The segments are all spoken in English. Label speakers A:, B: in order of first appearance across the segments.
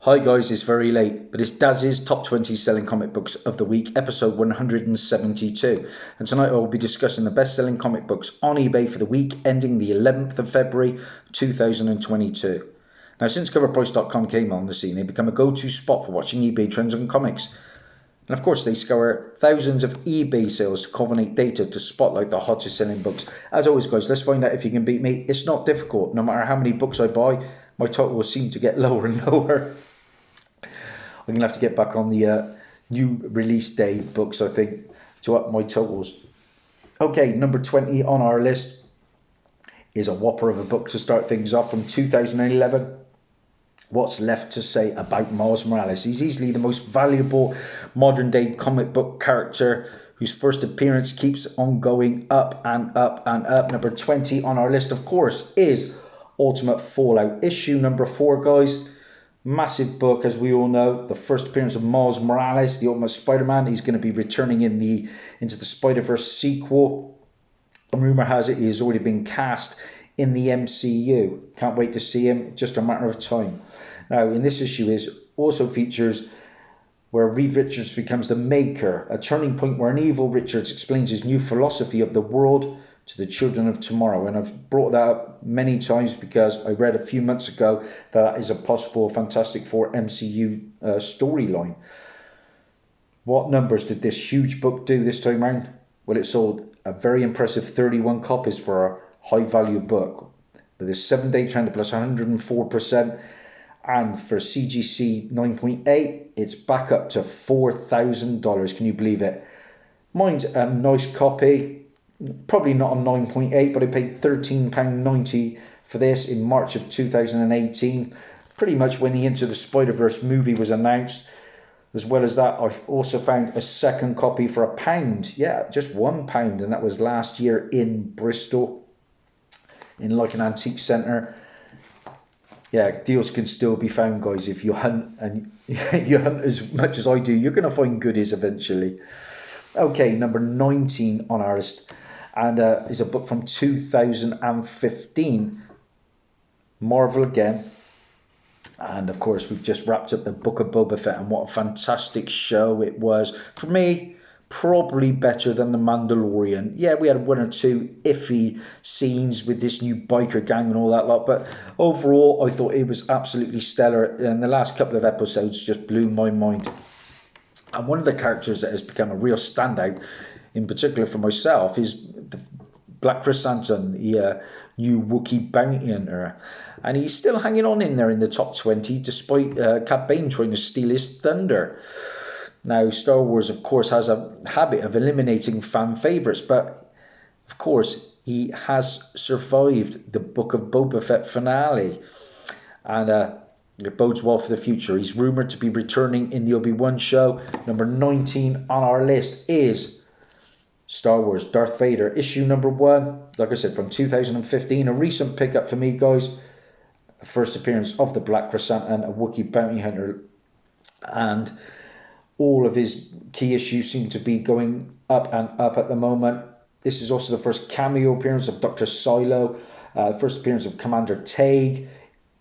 A: Hi guys, it's very late, but it's Dazzie's Top 20 Selling Comic Books of the Week, episode 172. And tonight I will be discussing the best-selling comic books on eBay for the week ending the 11th of February 2022. Now, since CoverPrice.com came on the scene, they've become a go-to spot for watching eBay trends on comics. And of course, they scour thousands of eBay sales to culminate data to spotlight the hottest selling books. As always, guys, let's find out if you can beat me. It's not difficult. No matter how many books I buy, my total will seem to get lower and lower. I'm going to have to get back on the new release day books, I think, to up my totals. Okay, number 20 on our list is a whopper of a book to start things off from 2011. What's Left to Say About Miles Morales. He's easily the most valuable modern day comic book character whose first appearance keeps on going up and up and up. Number 20 on our list, of course, is Ultimate Fallout issue number 4, guys. Massive book, as we all know. The first appearance of Miles Morales, the Ultimate Spider-Man. He's going to be returning into the Spider-Verse sequel. And rumour has it he has already been cast in the MCU. Can't wait to see him. Just a matter of time. Now, in this issue also features where Reed Richards becomes the Maker, a turning point where an evil Richards explains his new philosophy of the world to the children of tomorrow. And I've brought that up many times because I read a few months ago that is a possible Fantastic Four MCU storyline. What numbers did this huge book do this time round? Well, it sold a very impressive 31 copies for a high value book with a 7-day trend plus 104%. And for CGC 9.8, it's back up to $4,000. Can you believe it? Mine's a nice copy. Probably not a 9.8, but I paid £13.90 for this in March of 2018. Pretty much when the Into the Spider-Verse movie was announced. As well as that, I've also found a second copy for £1. Yeah, just £1. And that was last year in Bristol, in like an antique centre. Yeah, deals can still be found, guys. If you hunt, and you hunt as much as I do, you're going to find goodies eventually. Okay, number 19 on our list, and is a book from 2015, Marvel again. And of course, we've just wrapped up the Book of Boba Fett, and what a fantastic show it was. For me, probably better than The Mandalorian. Yeah, we had one or two iffy scenes with this new biker gang and all that lot, but overall, I thought it was absolutely stellar, and the last couple of episodes just blew my mind. And one of the characters that has become a real standout, in particular for myself, is the Black Chrysanthemum, the new Wookiee bounty hunter. And he's still hanging on in there in the top 20, despite Cad Bane trying to steal his thunder. Now, Star Wars, of course, has a habit of eliminating fan favourites, but, of course, he has survived the Book of Boba Fett finale. And it bodes well for the future. He's rumoured to be returning in the Obi-Wan show. Number 19 on our list is Star Wars Darth Vader, issue number 1. Like I said, from 2015. A recent pickup for me, guys. The first appearance of the Black Chrysanthemum, a Wookiee bounty hunter. And all of his key issues seem to be going up and up at the moment. This is also the first cameo appearance of Dr. Silo. First appearance of Commander Tague.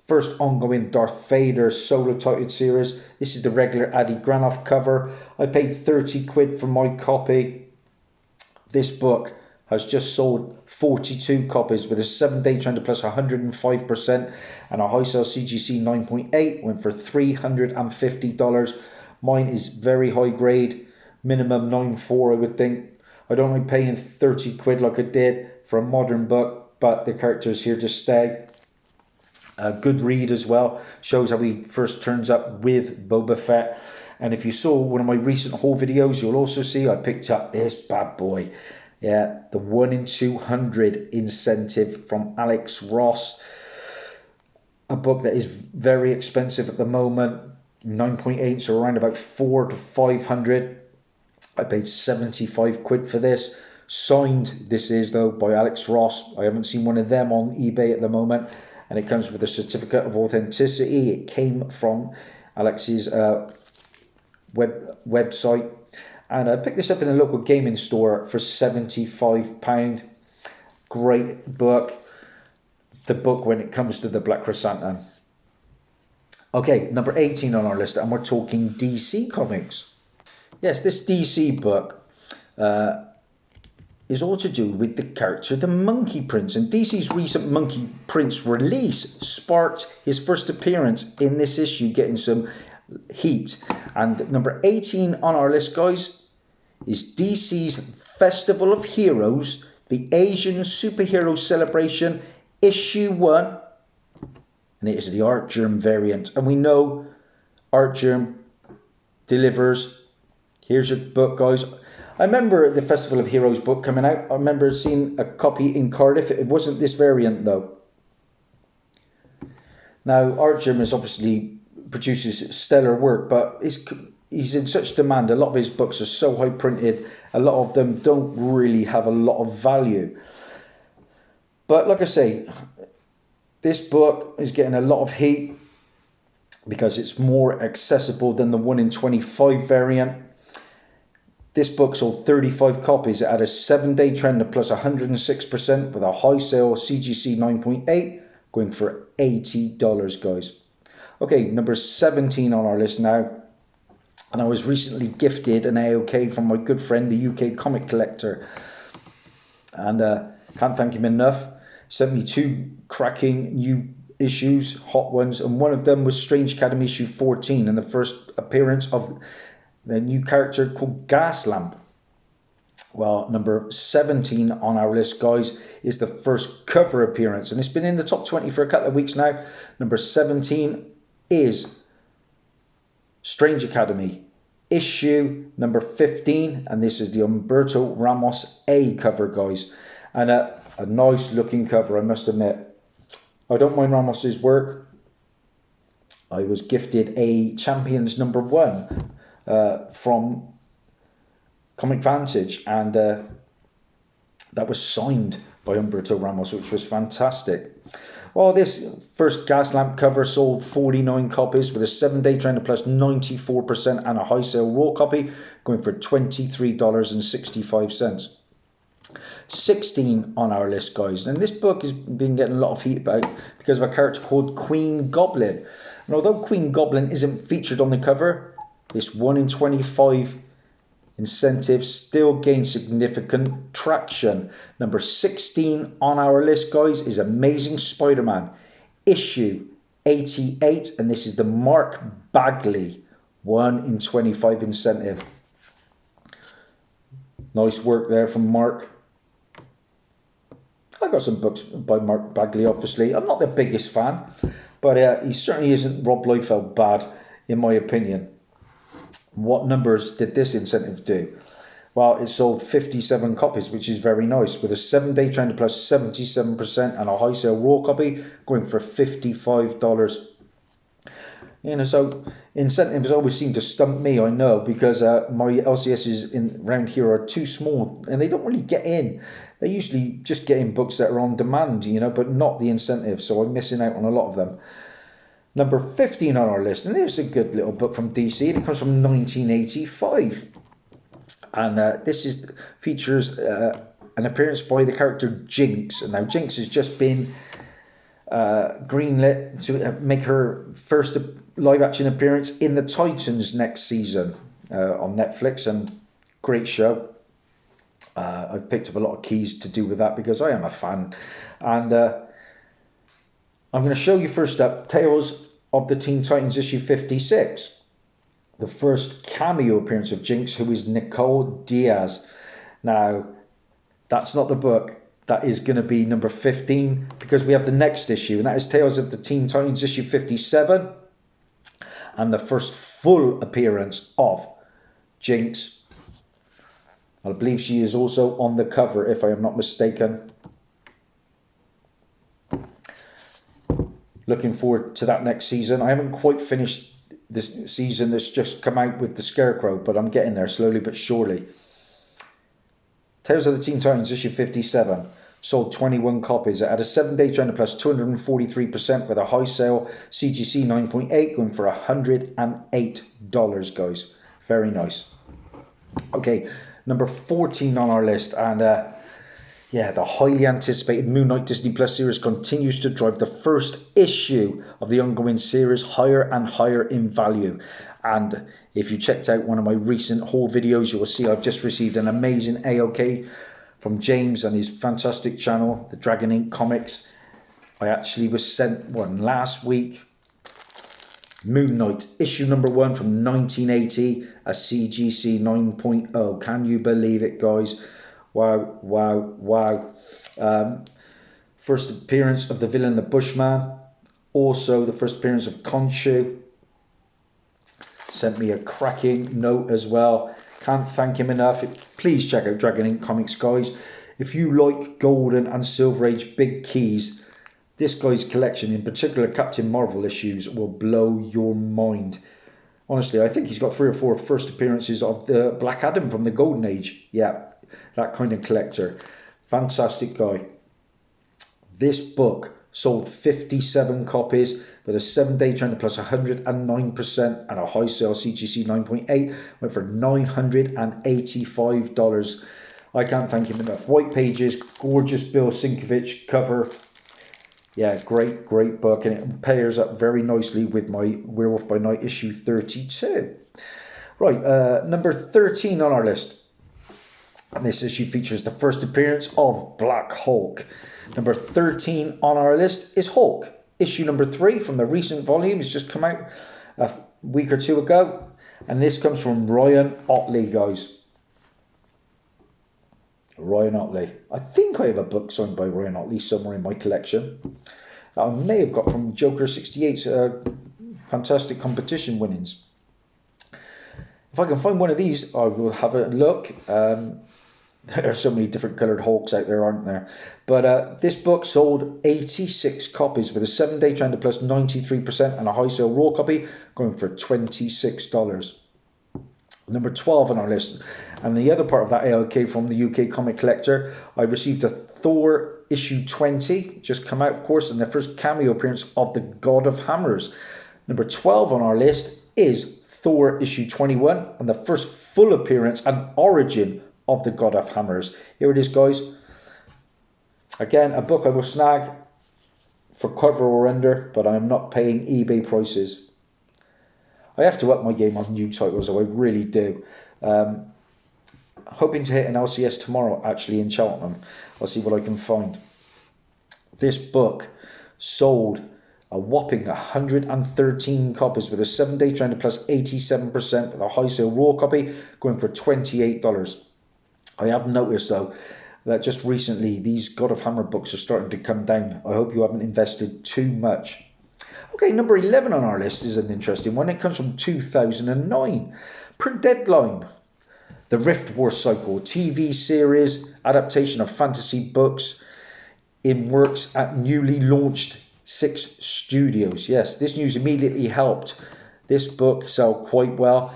A: First ongoing Darth Vader solo titled series. This is the regular Adi Granoff cover. I paid 30 quid for my copy. This book has just sold 42 copies with a 7-day trend plus 105%, and a high sale CGC 9.8 went for $350. Mine is very high grade, minimum 9.4 I would think. I don't like paying 30 quid like I did for a modern book, but the character is here to stay. A good read as well. Shows how he first turns up with Boba Fett. And if you saw one of my recent haul videos, you'll also see I picked up this bad boy. Yeah, the 1 in 200 incentive from Alex Ross. A book that is very expensive at the moment. 9.8, so around about 400 to 500. I paid 75 quid for this. Signed, this is though, by Alex Ross. I haven't seen one of them on eBay at the moment. And it comes with a certificate of authenticity. It came from Alex's website. And I picked this up in a local gaming store for £75. Great book. The book when it comes to the Black Chrysanthemum. Okay, number 18 on our list, and we're talking DC Comics. Yes, this DC book is all to do with the character the Monkey Prince, and DC's recent Monkey Prince release sparked his first appearance in this issue, getting some heat. And number 18 on our list, guys, is DC's Festival of Heroes, the Asian Superhero Celebration, Issue 1, and it is the Artgerm variant. And we know Artgerm delivers. Here's your book, guys. I remember the Festival of Heroes book coming out. I remember seeing a copy in Cardiff. It wasn't this variant, though. Now, Artgerm is obviously produces stellar work, but he's in such demand. A lot of his books are so high printed. A lot of them don't really have a lot of value. But like I say, this book is getting a lot of heat because it's more accessible than the 1 in 25 variant. This book sold 35 copies. It had a 7-day trend of plus 106% with a high sale CGC 9.8 going for $80, guys. Okay, number 17 on our list now. And I was recently gifted an AOK from my good friend, the UK comic collector. And can't thank him enough. Sent me 2 cracking new issues, hot ones. And one of them was Strange Academy issue 14 and the first appearance of the new character called Gaslamp. Well, number 17 on our list, guys, is the first cover appearance. And it's been in the top 20 for a couple of weeks now. Number 17 is Strange Academy, issue number 15. And this is the Humberto Ramos A cover, guys. And a nice looking cover, I must admit. I don't mind Ramos's work. I was gifted a Champions number 1 from Comic Vantage, and that was signed by Humberto Ramos, which was fantastic. Well, this first Gaslamp cover sold 49 copies with a 7-day trend of plus 94% and a high sale raw copy going for $23.65. 16 on our list, guys, and this book has been getting a lot of heat about because of a character called Queen Goblin. And although Queen Goblin isn't featured on the cover, this 1 in 25 incentive still gains significant traction. Number 16 on our list, guys, is Amazing Spider-Man, issue 88, and this is the Mark Bagley 1 in 25 incentive. Nice work there from Mark. I got some books by Mark Bagley, obviously. I'm not the biggest fan, but he certainly isn't Rob Liefeld bad, in my opinion. What numbers did this incentive do? Well, it sold 57 copies, which is very nice, with a 7-day trend of plus 77% and a high sale raw copy going for $55. You know, so incentives always seem to stump me, I know, because my LCSs around here are too small and they don't really get in. They usually just get in books that are on demand, you know, but not the incentives, so I'm missing out on a lot of them. Number 15 on our list, and there's a good little book from DC, and it comes from 1985. And this features an appearance by the character Jinx. And now Jinx has just been greenlit to make her first live-action appearance in the Titans next season on Netflix, and great show. I've picked up a lot of keys to do with that because I am a fan. And I'm going to show you first up Tales of the Teen Titans issue 56. The first cameo appearance of Jinx, who is Nicole Diaz. Now, that's not the book. That is going to be number 15 because we have the next issue, and that is Tales of the Teen Titans issue 57. And the first full appearance of Jinx. I believe she is also on the cover, if I am not mistaken. Looking forward to that next season. I haven't quite finished this season that's just come out with the Scarecrow, but I'm getting there slowly but surely. Tales of the Teen Titans issue 57 sold 21 copies. It had a 7-day trend of plus 243% with a high sale CGC 9.8 going for $108, guys. Very nice. Okay, number 14 on our list, and Yeah, the highly anticipated Moon Knight Disney Plus series continues to drive the first issue of the ongoing series higher and higher in value. And if you checked out one of my recent haul videos, you will see I've just received an amazing AOK from James and his fantastic channel, the Dragon Ink Comics. I actually was sent one last week. Moon Knight, issue number 1 from 1980, a CGC 9.0. Can you believe it, guys? Wow, wow, wow. First appearance of the villain, the Bushman. Also, the first appearance of Khonshu. Sent me a cracking note as well. Can't thank him enough. Please check out Dragon Ink Comics, guys. If you like Golden and Silver Age big keys, this guy's collection, in particular Captain Marvel issues, will blow your mind. Honestly, I think he's got 3 or 4 first appearances of the Black Adam from the Golden Age. Yeah, that kind of collector. Fantastic guy. This book sold 57 copies with a 7-day trend plus 109% and a high sale CGC 9.8 went for $985. I can't thank him enough. White pages, gorgeous Bill Sienkiewicz cover. Yeah, great book, and it pairs up very nicely with my Werewolf by Night issue 32. Right, number 13 on our list. And this issue features the first appearance of Black Hulk. Number 13 on our list is Hulk. Issue number 3 from the recent volume has just come out a week or 2 ago. And this comes from Ryan Ottley, guys. Ryan Ottley. I think I have a book signed by Ryan Ottley somewhere in my collection. I may have got from Joker 68's fantastic competition winnings. If I can find one of these, I will have a look. There are so many different coloured Hulks out there, aren't there? But this book sold 86 copies with a 7-day trend plus 93% and a high sale raw copy going for $26. Number 12 on our list. And the other part of that ALK from the UK Comic Collector, I received a Thor issue 20, just come out, of course, and the first cameo appearance of the God of Hammers. Number 12 on our list is Thor issue 21 and the first full appearance and origin of the God of Hammers. Here it is, guys. Again, a book I will snag for cover or under, but I am not paying eBay prices. I have to up my game on new titles, though I really do. Hoping to hit an LCS tomorrow, actually, in Cheltenham. I'll see what I can find. This book sold a whopping 113 copies with a 7-day trend plus 87% with a high sale raw copy going for $28. I have noticed, though, that just recently these God of Hammer books are starting to come down. I hope you haven't invested too much. Okay, number 11 on our list is an interesting one. It comes from 2009. Per Deadline, the Rift War Cycle, TV series, adaptation of fantasy books in works at newly launched 6 studios. Yes, this news immediately helped this book sell quite well.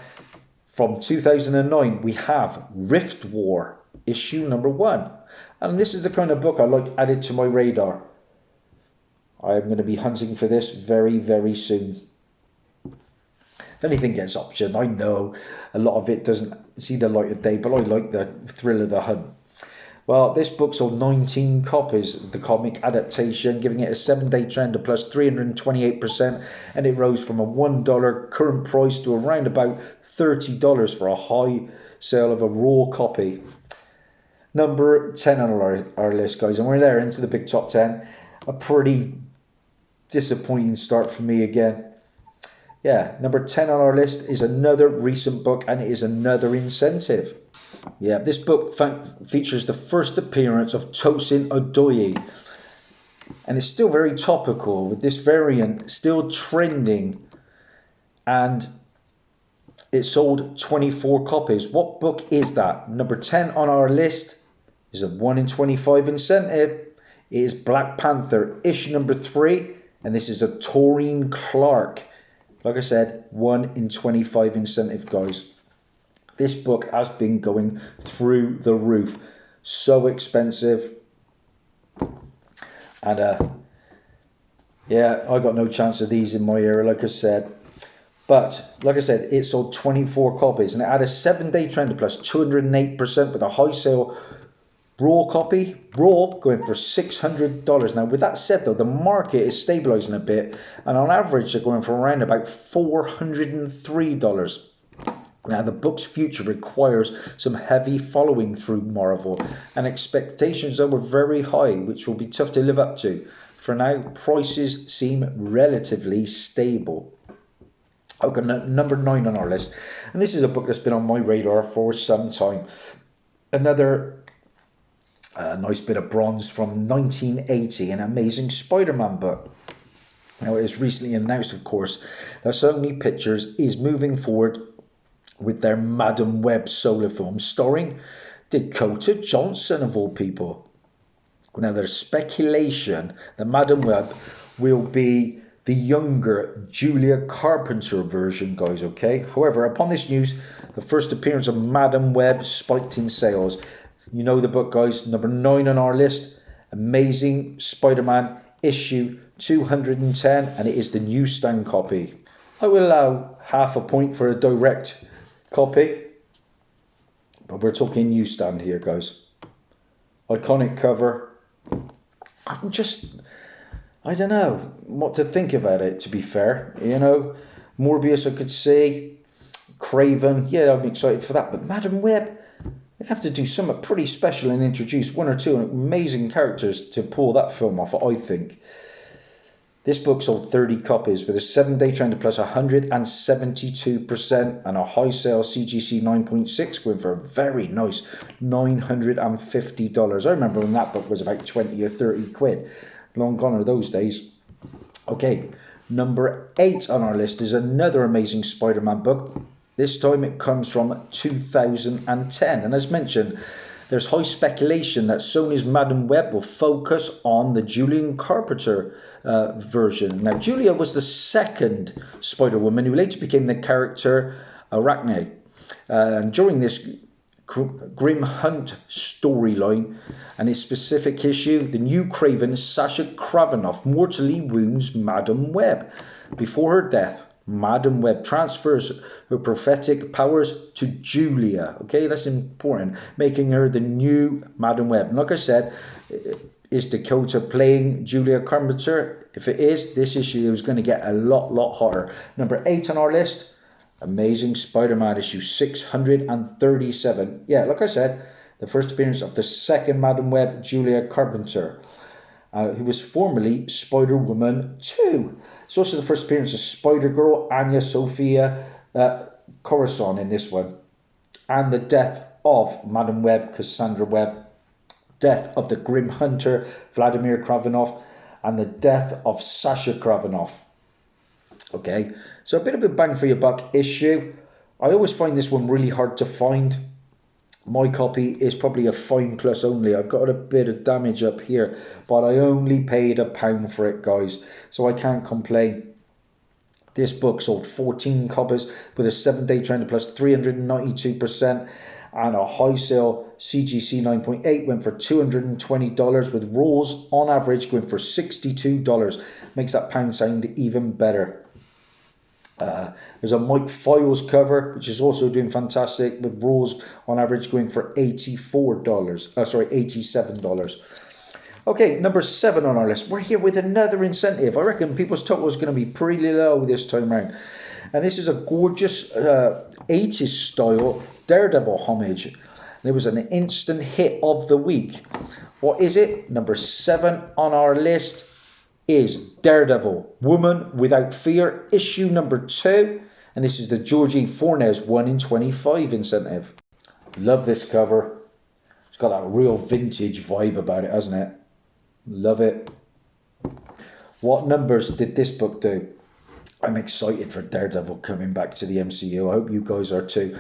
A: From 2009, we have Rift War, issue number 1. And this is the kind of book I like added to my radar. I'm going to be hunting for this very, very soon. If anything gets optioned, I know a lot of it doesn't see the light of day, but I like the thrill of the hunt. Well, this book sold 19 copies of the comic adaptation, giving it a 7-day trend of plus 328%, and it rose from a $1 current price to around about $30 for a high sale of a raw copy. Number 10 on our list, guys, and we're there into the big top 10. A pretty disappointing start for me again. Yeah, number 10 on our list is another recent book, and it is another incentive. Yeah, this book features the first appearance of Tosin Odoye, and it's still very topical with this variant still trending, and it sold 24 copies. What book is that? Number 10 on our list is a 1 in 25 incentive. It is Black Panther, issue number 3, and this is a Taurine Clark. Like I said, 1 in 25 incentive, guys. This book has been going through the roof. So expensive. And yeah, I got no chance of these in my era, like I said. But, like I said, it sold 24 copies. And it had a 7-day trend of plus 208% with a high sale Raw copy, Raw going for $600. Now, with that said, though, the market is stabilizing a bit, and on average, they're going for around about $403. Now, the book's future requires some heavy following through Marvel, and expectations are very high, which will be tough to live up to. For now, prices seem relatively stable. Okay, number 9 on our list, and this is a book that's been on my radar for some time. Another nice bit of bronze from 1980, an Amazing Spider-Man book. Now, it was recently announced, of course, that Sony Pictures is moving forward with their Madam Web solo film starring Dakota Johnson, of all people. Now, there's speculation that Madam Web will be the younger Julia Carpenter version, guys, okay? However, upon this news, the first appearance of Madam Web spiked in sales. You know the book, guys. Number 9 on our list, Amazing Spider-Man issue 210, and it is the newsstand copy. I will allow half a point for a direct copy, but we're talking newsstand here, guys. Iconic cover. I don't know what to think about it, to be fair. You know, Morbius I could see, Craven, yeah, I'm excited for that, but Madam Web, they have to do something pretty special and introduce 1 or 2 amazing characters to pull that film off, I think. This book sold 30 copies with a 7-day trend of plus 172% and a high sale CGC 9.6 going for a very nice $950. I remember when that book was about 20 or 30 quid. Long gone are those days. Okay, number 8 on our list is another Amazing Spider-Man book. This time it comes from 2010. And as mentioned, there's high speculation that Sony's Madam Web will focus on the Julia Carpenter version. Now, Julia was the second Spider-Woman who later became the character Arachne. And during this Grim Hunt storyline and its specific issue, the new Craven Sasha Kravinoff mortally wounds Madam Web. Before her death, Madam Web transfers her prophetic powers to Julia. Okay, that's important, making her the new Madam Web. And like I said, is Dakota playing Julia Carpenter? If it is, this issue is going to get a lot hotter. Number 8 on our list, Amazing Spider-Man issue 637. Yeah, like I said, the first appearance of the second Madam Web, Julia Carpenter, who was formerly Spider-Woman 2. It's also the first appearance of Spider-Girl, Anya Sophia Corazon in this one. And the death of Madam Web, Cassandra Webb, death of the Grim Hunter, Vladimir Kravinoff, and the death of Sasha Kravinoff. Okay, so a bit of a bang for your buck issue. I always find this one really hard to find. My copy is probably a fine plus only. I've got a bit of damage up here, but I only paid £1 for it, guys, so I can't complain. This book sold 14 copies with a 7-day trend of plus 392% and a high sale CGC 9.8 went for $220 with Raws on average going for $62. Makes that pound sound even better. There's a Mike Files cover, which is also doing fantastic, with Raws on average going for $87. Okay, number 7 on our list. We're here with another incentive. I reckon people's total is going to be pretty low this time around. And this is a gorgeous 80s style Daredevil homage. And it was an instant hit of the week. What is it? Number 7 on our list is Daredevil, Woman Without Fear, issue number 2. And this is the Georgie Fornes 1 in 25 incentive. Love this cover. It's got that real vintage vibe about it, hasn't it? Love it. What numbers did this book do? I'm excited for Daredevil coming back to the MCU. I hope you guys are too.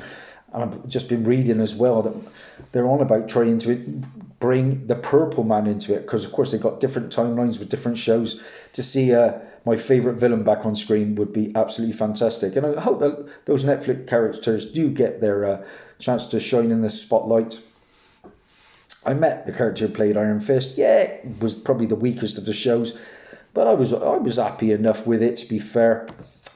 A: I've just been reading as well that they're on about trying to bring the Purple Man into it, because of course they've got different timelines with different shows. To see my favourite villain back on screen would be absolutely fantastic. And I hope that those Netflix characters do get their chance to shine in the spotlight. I met the character who played Iron Fist. Yeah, it was probably the weakest of the shows, but I was happy enough with it, to be fair.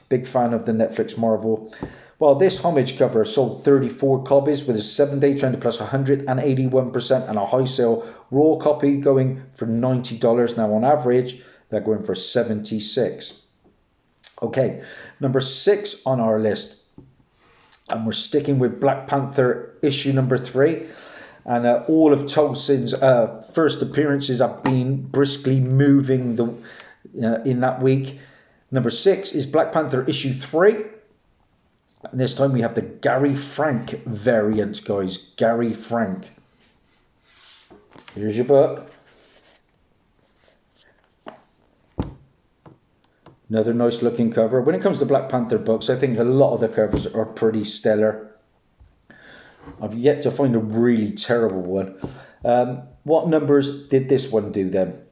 A: Big fan of the Netflix Marvel. Well, this homage cover sold 34 copies with a 7-day trend plus 181% and a high sale raw copy going for $90. Now on average, they're going for $76. Okay, number 6 on our list. And we're sticking with Black Panther issue number 3. And all of Tolson's first appearances have been briskly moving in that week. Number 6 is Black Panther issue 3. And this time we have the Gary Frank variant, guys. Gary Frank. Here's your book. Another nice looking cover. When it comes to Black Panther books, I think a lot of the covers are pretty stellar. I've yet to find a really terrible one. What numbers did this one do then?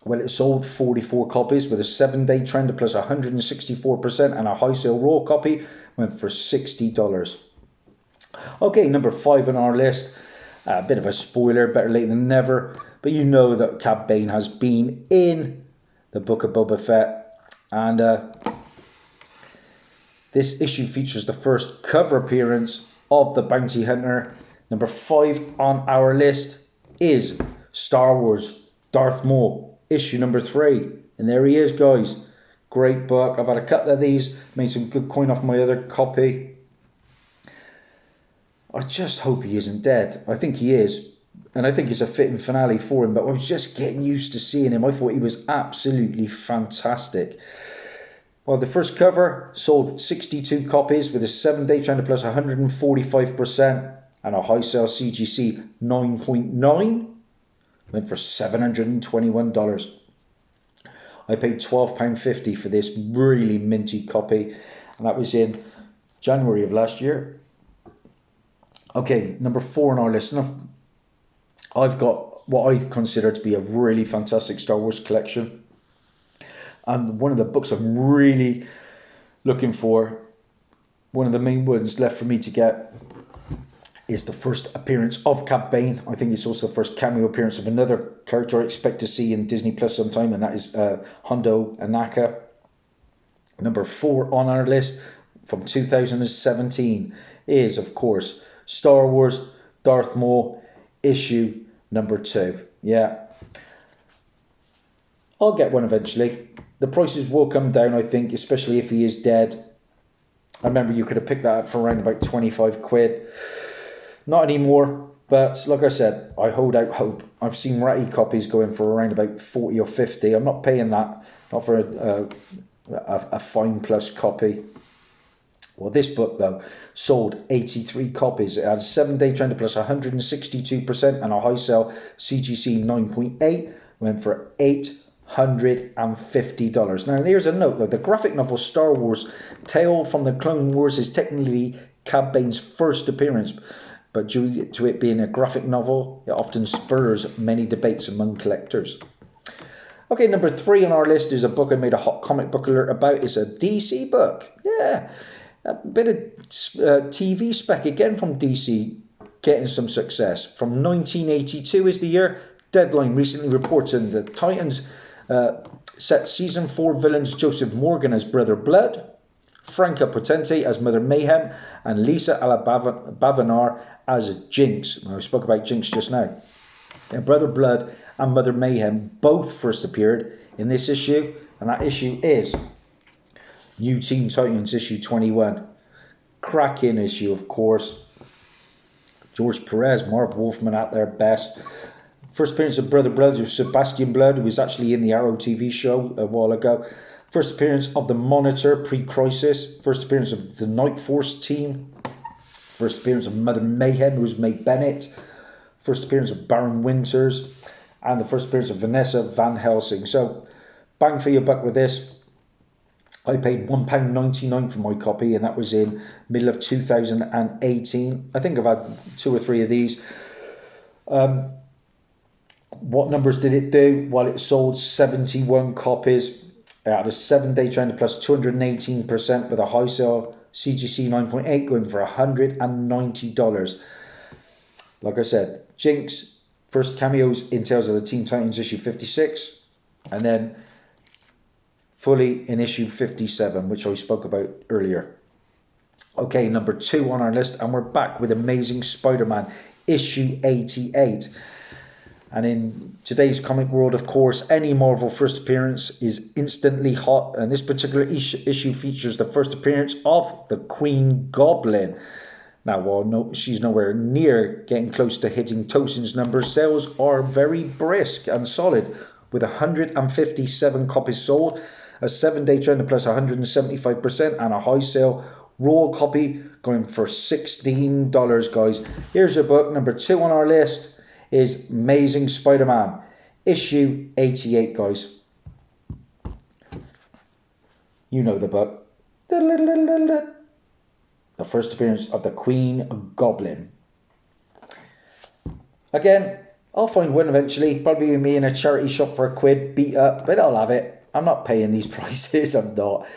A: Well, it sold 44 copies with a 7-day trend of plus 164% and a high sale raw copy went for $60. Okay, number 5 on our list. A bit of a spoiler, better late than never. But you know that Cad Bane has been in the Book of Boba Fett. And this issue features the first cover appearance of the Bounty Hunter. Number 5 on our list is Star Wars Darth Maul, issue number 3. And there he is, guys. Great book. I've had a couple of these, made some good coin off my other copy. I just hope he isn't dead. I think he is. And I think it's a fitting finale for him. But I was just getting used to seeing him. I thought he was absolutely fantastic. Well, the first cover sold 62 copies with a 7-day trend of plus 145% and a high sale CGC 9.9 went for $721. I paid £12.50 for this really minty copy, and that was in January of last year. Okay, number 4 on our list. Now, I've got what I consider to be a really fantastic Star Wars collection. And one of the books I'm really looking for, one of the main ones left for me to get, is the first appearance of Cad Bane. I think it's also the first cameo appearance of another character I expect to see in Disney Plus sometime, and that is Hondo Anaka. Number 4 on our list from 2017 is, of course, Star Wars Darth Maul issue number 2. Yeah. I'll get one eventually. The prices will come down, I think, especially if he is dead. I remember you could have picked that up for around about 25 quid. Not anymore, but like I said, I hold out hope. I've seen ratty copies going for around about 40 or 50. I'm not paying that, not for a fine plus copy. Well, this book, though, sold 83 copies. It had a 7-day trend of plus 162% and a high sell CGC 9.8 went for $850. Now, here's a note, though. The graphic novel Star Wars Tale from the Clone Wars is technically Cad Bane's first appearance, but due to it being a graphic novel, it often spurs many debates among collectors. Okay, number 3 on our list is a book I made a hot comic book alert about. It's a DC book. Yeah, a bit of TV spec again from DC, getting some success. From 1982 is the year. Deadline recently reported the Titans set season 4 villains Joseph Morgan as Brother Blood, Franca Potente as Mother Mayhem, and Lisa Bavanar as Jinx. I spoke about Jinx just now. And Brother Blood and Mother Mayhem both first appeared in this issue, and that issue is New Teen Titans issue 21. Cracking issue, of course. George Perez, Marv Wolfman at their best. First appearance of Brother Blood was Sebastian Blood, who was actually in the Arrow TV show a while ago. First appearance of the Monitor pre-crisis. First appearance of the Night Force team. First appearance of Mother Mayhem, who was May Bennett. First appearance of Baron Winters. And the first appearance of Vanessa Van Helsing. So, bang for your buck with this. I paid £1.99 for my copy, and that was in middle of 2018. I think I've had 2 or 3 of these. What numbers did it do? Well, it sold 71 copies. It had a 7-day trend plus 218% with a high sale CGC 9.8 going for $190. Like I said, Jinx, first cameos in Tales of the Teen Titans issue 56, and then fully in issue 57, which I spoke about earlier. Okay, number 2 on our list, and we're back with Amazing Spider-Man, issue 88. And in today's comic world, of course, any Marvel first appearance is instantly hot, and this particular issue features the first appearance of the Queen Goblin. Now, while she's nowhere near getting close to hitting Tosin's numbers, sales are very brisk and solid, with 157 copies sold, a 7-day trend of plus 175%, and a high sale raw copy going for $16, guys. Here's your book. Number 2 on our list is Amazing Spider-Man, issue 88, guys. You know the book. The first appearance of the Queen Goblin. Again, I'll find one eventually. Probably me in a charity shop for £1, beat up, but I'll have it. I'm not paying these prices. I'm not.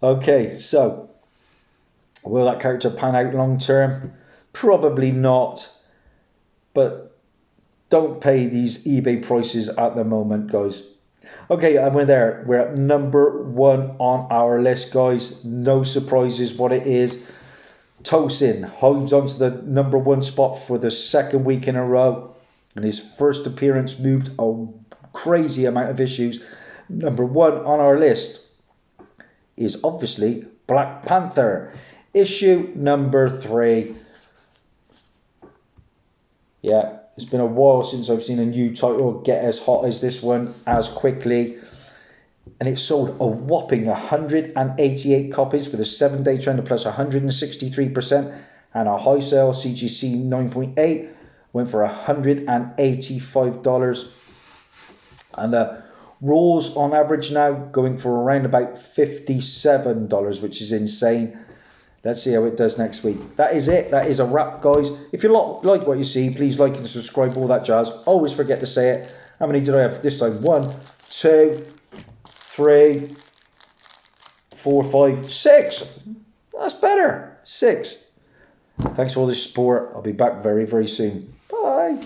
A: Okay, so will that character pan out long term? Probably not. But don't pay these eBay prices at the moment, guys. Okay, and we're there. We're at number 1 on our list, guys. No surprises what it is. Tosin holds onto the number 1 spot for the 2nd week in a row. And his first appearance moved a crazy amount of issues. Number 1 on our list is obviously Black Panther, issue number 3. Yeah, it's been a while since I've seen a new title get as hot as this one as quickly. And it sold a whopping 188 copies with a 7-day trend of plus 163%. And a high sale, CGC 9.8, went for $185. And the raws on average now going for around about $57, which is insane. Let's see how it does next week. That is it. That is a wrap, guys. If you like what you see, please like and subscribe, all that jazz. Always forget to say it. How many did I have this time? 1, 2, 3, 4, 5, 6. That's better. 6. Thanks for all the support. I'll be back very, very soon. Bye.